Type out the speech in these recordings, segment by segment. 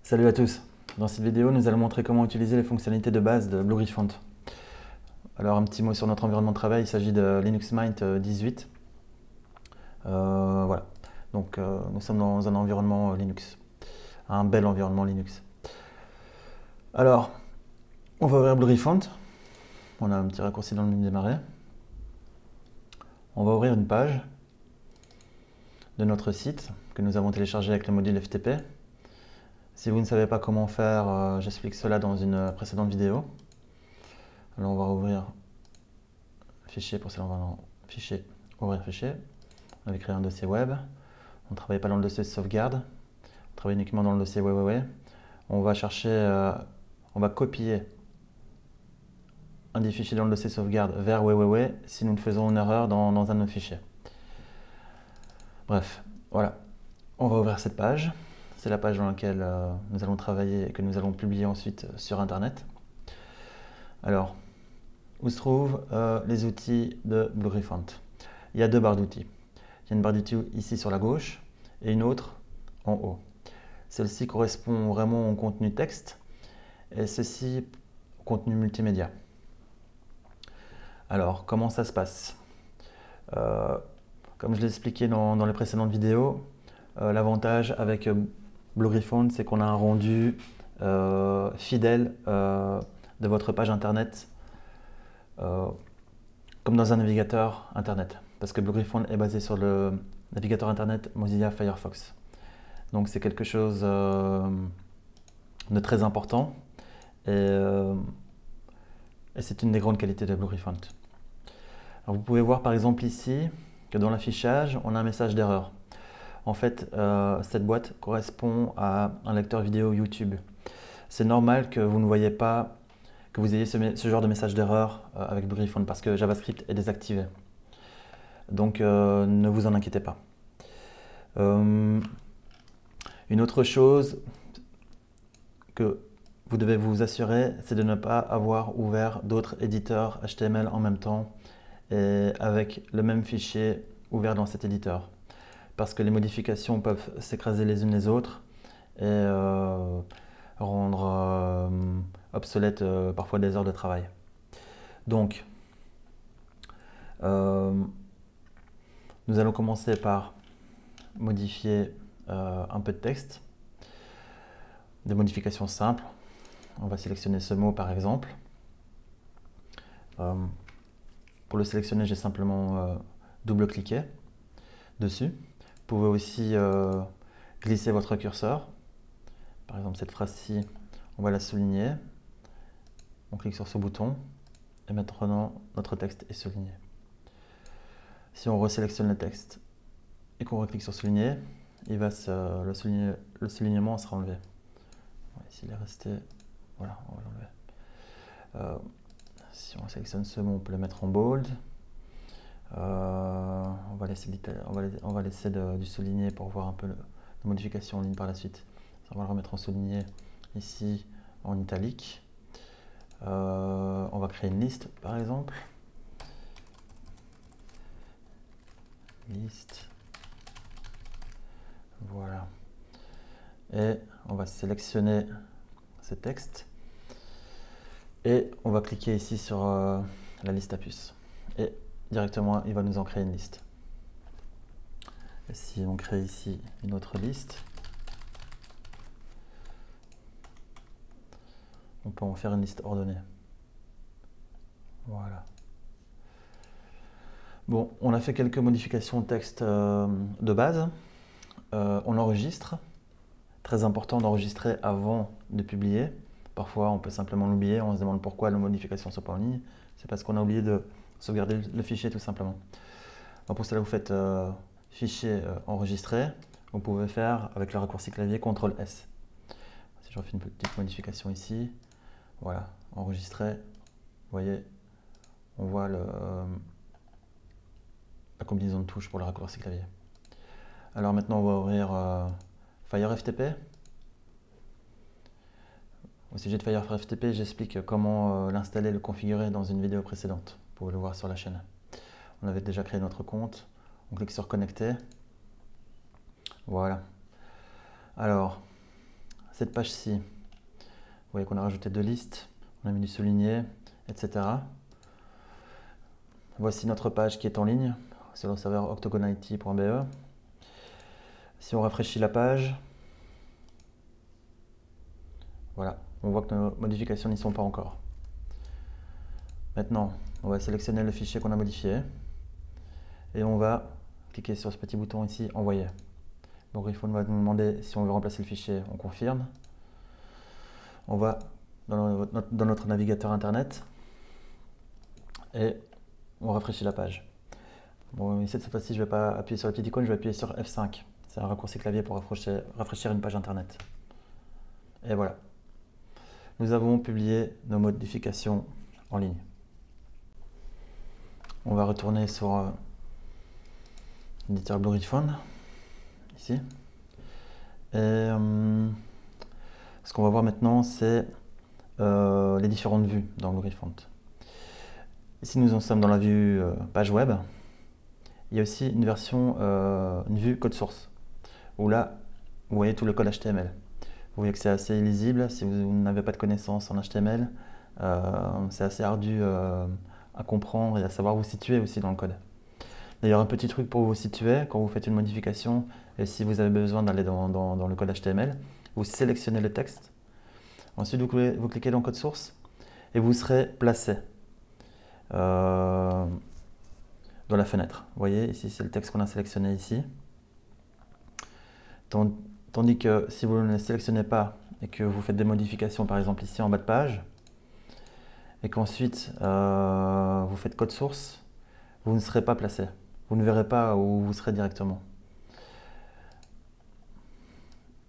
Salut à tous. Dans cette vidéo, nous allons montrer comment utiliser les fonctionnalités de base de Bluegrifont. Alors un petit mot sur notre environnement de travail, il s'agit de Linux Mint 18. Voilà, donc nous sommes dans un environnement Linux, un bel environnement Linux. Alors, on va ouvrir Bluegrifont. On a un petit raccourci dans le menu démarrer. On va ouvrir une page de notre site que nous avons téléchargé avec le module FTP. Si vous ne savez pas comment faire, j'explique cela dans une précédente vidéo. Alors on va ouvrir fichier, pour cela on va dans fichier, ouvrir fichier. On avait créé un dossier web. On ne travaille pas dans le dossier sauvegarde. On travaille uniquement dans le dossier www. On va chercher, on va copier un des fichiers dans le dossier sauvegarde vers www si nous faisons une erreur dans un de nos fichiers. Bref, voilà. On va ouvrir cette page. C'est la page dans laquelle nous allons travailler et que nous allons publier ensuite sur Internet. Alors, où se trouvent les outils de Bluegrifont? Il y a deux barres d'outils. Il y a une barre d'outils ici sur la gauche et une autre en haut. Celle-ci correspond vraiment au contenu texte et ceci au contenu multimédia. Alors, comment ça se passe? Comme je l'ai expliqué dans les précédentes vidéos, l'avantage avec Bluegrifont, c'est qu'on a un rendu fidèle de votre page internet comme dans un navigateur internet, parce que Bluegrifont est basé sur le navigateur internet Mozilla Firefox. Donc c'est quelque chose de très important et c'est une des grandes qualités de Bluegrifont. Alors vous pouvez voir par exemple ici que dans l'affichage, on a un message d'erreur. En fait, cette boîte correspond à un lecteur vidéo YouTube. C'est normal que vous ne voyez pas, que vous ayez ce genre de message d'erreur avec Bluegrifont parce que JavaScript est désactivé. Donc ne vous en inquiétez pas. Une autre chose que vous devez vous assurer, c'est de ne pas avoir ouvert d'autres éditeurs HTML en même temps et avec le même fichier ouvert dans cet éditeur. Parce que les modifications peuvent s'écraser les unes les autres et rendre obsolète parfois des heures de travail. Donc, nous allons commencer par modifier un peu de texte, des modifications simples. On va sélectionner ce mot par exemple. Pour le sélectionner, j'ai simplement double-cliqué dessus. Vous pouvez aussi glisser votre curseur. Par exemple, cette phrase-ci, on va la souligner. On clique sur ce bouton et maintenant notre texte est souligné. Si on resélectionne le texte et qu'on reclique sur souligner, le soulignement sera enlevé. S'il est resté, voilà, on va l'enlever. Si on sélectionne ce mot, on peut le mettre en bold. On va laisser du souligné pour voir un peu la modification en ligne par la suite. On va le remettre en souligné ici en italique. On va créer une liste par exemple. Liste. Voilà. Et on va sélectionner ce texte. Et on va cliquer ici sur la liste à puces. Et directement, il va nous en créer une liste. Et si on crée ici une autre liste, on peut en faire une liste ordonnée. Voilà. Bon, on a fait quelques modifications de texte de base. On enregistre. Très important d'enregistrer avant de publier. Parfois, on peut simplement l'oublier. On se demande pourquoi les modifications ne sont pas en ligne. C'est parce qu'on a oublié de sauvegarder le fichier tout simplement. Alors pour cela, vous faites fichier enregistré. Vous pouvez faire avec le raccourci clavier CTRL-S. Si je refais une petite modification ici, voilà, enregistré. Vous voyez, on voit la combinaison de touches pour le raccourci clavier. Alors maintenant, on va ouvrir FireFTP. Au sujet de FireFTP, j'explique comment l'installer et le configurer dans une vidéo précédente. Vous pouvez le voir sur la chaîne. On avait déjà créé notre compte. On clique sur connecter. Voilà. Alors, cette page-ci, vous voyez qu'on a rajouté 2 listes, on a mis du souligné, etc. Voici notre page qui est en ligne sur le serveur octagonIT.be. Si on rafraîchit la page, voilà, on voit que nos modifications n'y sont pas encore. Maintenant, on va sélectionner le fichier qu'on a modifié et on va cliquer sur ce petit bouton ici, envoyer. Donc il faut nous demander si on veut remplacer le fichier, on confirme. On va dans notre navigateur internet et on rafraîchit la page. Bon, ici cette fois-ci je ne vais pas appuyer sur la petite icône, je vais appuyer sur F5. C'est un raccourci clavier pour rafraîchir une page internet. Et voilà. Nous avons publié nos modifications en ligne. On va retourner sur l'éditeur BlueGriffon, ici. Et ce qu'on va voir maintenant, c'est les différentes vues dans BlueGriffon. Ici, nous en sommes dans la vue page web. Il y a aussi une version, une vue code source, où là, vous voyez tout le code HTML. Vous voyez que c'est assez illisible. Si vous n'avez pas de connaissances en HTML, c'est assez ardu à comprendre et à savoir vous situer aussi dans le code. D'ailleurs, un petit truc pour vous situer, quand vous faites une modification, et si vous avez besoin d'aller dans le code HTML, vous sélectionnez le texte. Ensuite, vous cliquez dans code source et vous serez placé dans la fenêtre. Vous voyez, ici, c'est le texte qu'on a sélectionné ici. Tandis que si vous ne le sélectionnez pas et que vous faites des modifications, par exemple ici en bas de page, et qu'ensuite vous faites code source, vous ne serez pas placé. Vous ne verrez pas où vous serez directement.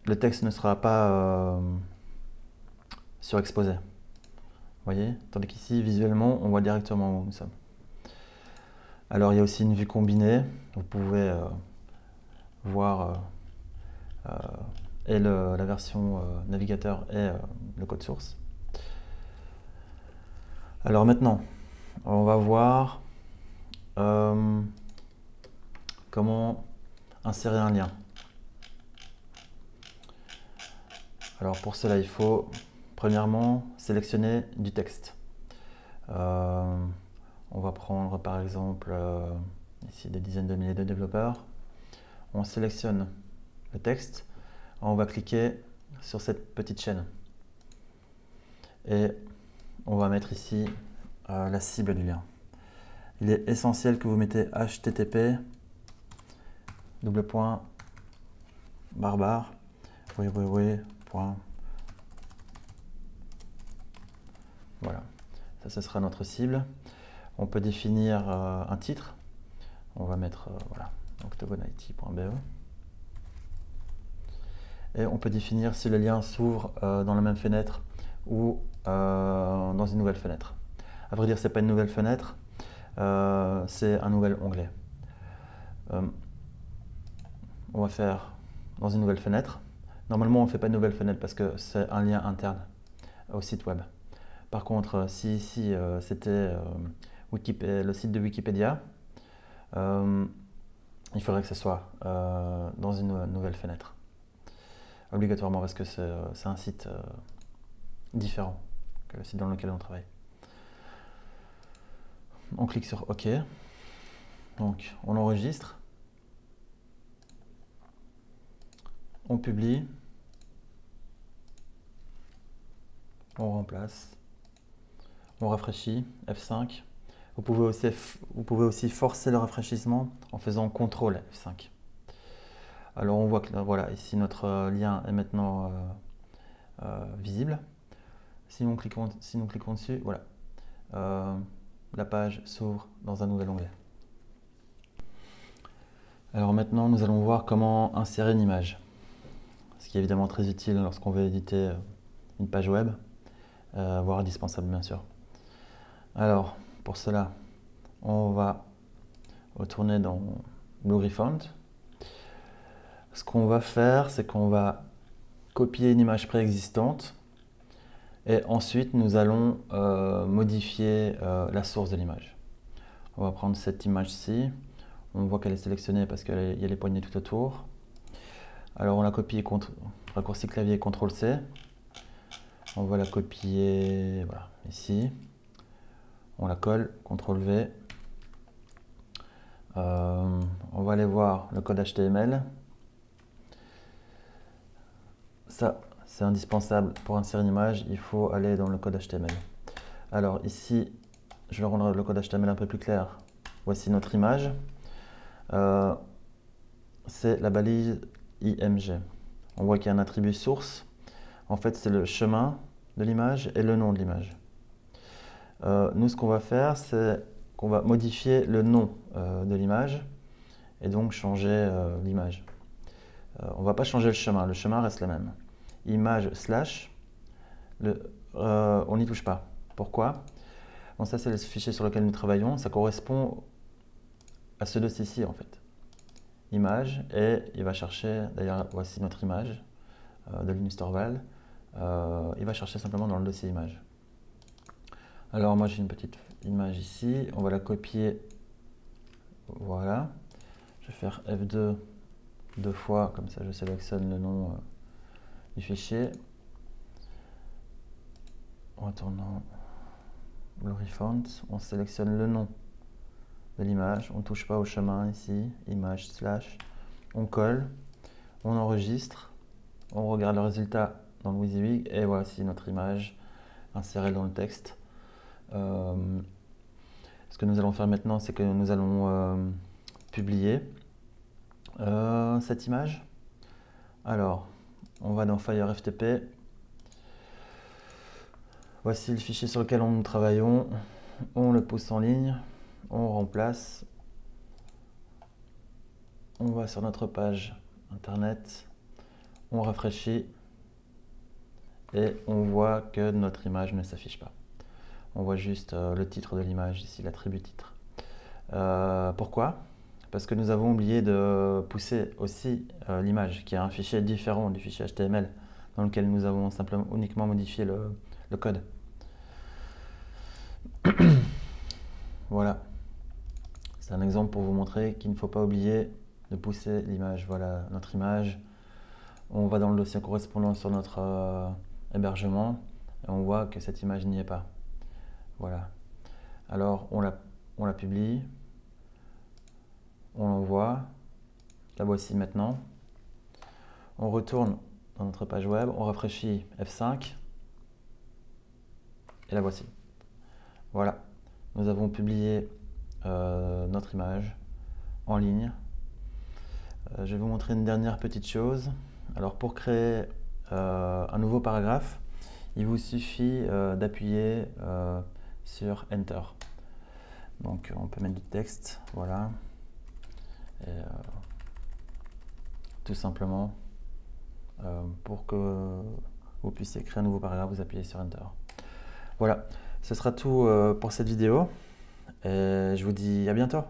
Le texte ne sera pas surexposé. Vous voyez? Tandis qu'ici, visuellement, on voit directement où nous sommes. Alors, il y a aussi une vue combinée. Vous pouvez voir la version navigateur et le code source. Alors maintenant, on va voir comment insérer un lien. Alors pour cela, il faut premièrement sélectionner du texte. On va prendre par exemple ici des dizaines de milliers de développeurs. On sélectionne le texte. On va cliquer sur cette petite chaîne. Et on va mettre ici la cible du lien. Il est essentiel que vous mettez http // Voilà, ça ce sera notre cible. On peut définir un titre. On va mettre voilà, octagonIT.be. Et on peut définir si le lien s'ouvre dans la même fenêtre ou dans une nouvelle fenêtre. À vrai dire, ce n'est pas une nouvelle fenêtre, c'est un nouvel onglet. On va faire dans une nouvelle fenêtre. Normalement, on ne fait pas de nouvelle fenêtre parce que c'est un lien interne au site web. Par contre, si ici c'était le site de Wikipédia, il faudrait que ce soit dans une nouvelle fenêtre. Obligatoirement parce que c'est un site différent que le site dans lequel on travaille. On clique sur OK. Donc on enregistre. On publie. On remplace. On rafraîchit. F5. Vous pouvez aussi forcer le rafraîchissement en faisant CTRL F5. Alors on voit que voilà, ici notre lien est maintenant visible. Si nous cliquons dessus, voilà, la page s'ouvre dans un nouvel onglet. Alors maintenant, nous allons voir comment insérer une image, ce qui est évidemment très utile lorsqu'on veut éditer une page web, voire indispensable bien sûr. Alors pour cela, on va retourner dans BlueGriffon. Ce qu'on va faire, c'est qu'on va copier une image préexistante et ensuite nous allons modifier la source de l'image. On va prendre cette image-ci. On voit qu'elle est sélectionnée parce qu'il y a les poignées tout autour. Alors on la copie, raccourci clavier CTRL-C. On va la copier voilà, ici. On la colle, CTRL-V. On va aller voir le code HTML. Ça, c'est indispensable pour insérer une image, il faut aller dans le code HTML. Alors ici, je vais rendre le code HTML un peu plus clair. Voici notre image. C'est la balise IMG. On voit qu'il y a un attribut source. En fait, c'est le chemin de l'image et le nom de l'image. Nous, ce qu'on va faire, c'est qu'on va modifier le nom de l'image et donc changer l'image. On ne va pas changer le chemin reste le même. Image slash, on n'y touche pas. Pourquoi? Bon, ça, c'est le fichier sur lequel nous travaillons. Ça correspond à ce dossier-ci, en fait. Image, et il va chercher, d'ailleurs, voici notre image de Linus Torvald. Il va chercher simplement dans le dossier image. Alors, moi, j'ai une petite image ici. On va la copier. Voilà. Je vais faire F2 deux fois, comme ça je sélectionne le nom du fichier. En retournant Blurry Font, on sélectionne le nom de l'image, on ne touche pas au chemin ici, image slash, on colle, on enregistre, on regarde le résultat dans le WYSIWYG et voici notre image insérée dans le texte. Ce que nous allons faire maintenant, c'est que nous allons publier cette image. Alors, on va dans Fire FTP. Voici le fichier sur lequel nous travaillons. On le pousse en ligne, on remplace. On va sur notre page internet, on rafraîchit et on voit que notre image ne s'affiche pas. On voit juste le titre de l'image ici, l'attribut titre. Pourquoi? Parce que nous avons oublié de pousser aussi l'image, qui est un fichier différent du fichier HTML, dans lequel nous avons simplement uniquement modifié le code. Voilà. C'est un exemple pour vous montrer qu'il ne faut pas oublier de pousser l'image. Voilà notre image. On va dans le dossier correspondant sur notre hébergement et on voit que cette image n'y est pas. Voilà. Alors on la publie. On l'envoie, la voici maintenant. On retourne dans notre page web, on rafraîchit F5 et la voici. Voilà, nous avons publié notre image en ligne. Je vais vous montrer une dernière petite chose. Alors pour créer un nouveau paragraphe, il vous suffit d'appuyer sur Enter. Donc on peut mettre du texte, voilà. Et tout simplement, pour que vous puissiez créer un nouveau paragraphe, vous appuyez sur Enter. Voilà, ce sera tout pour cette vidéo et je vous dis à bientôt.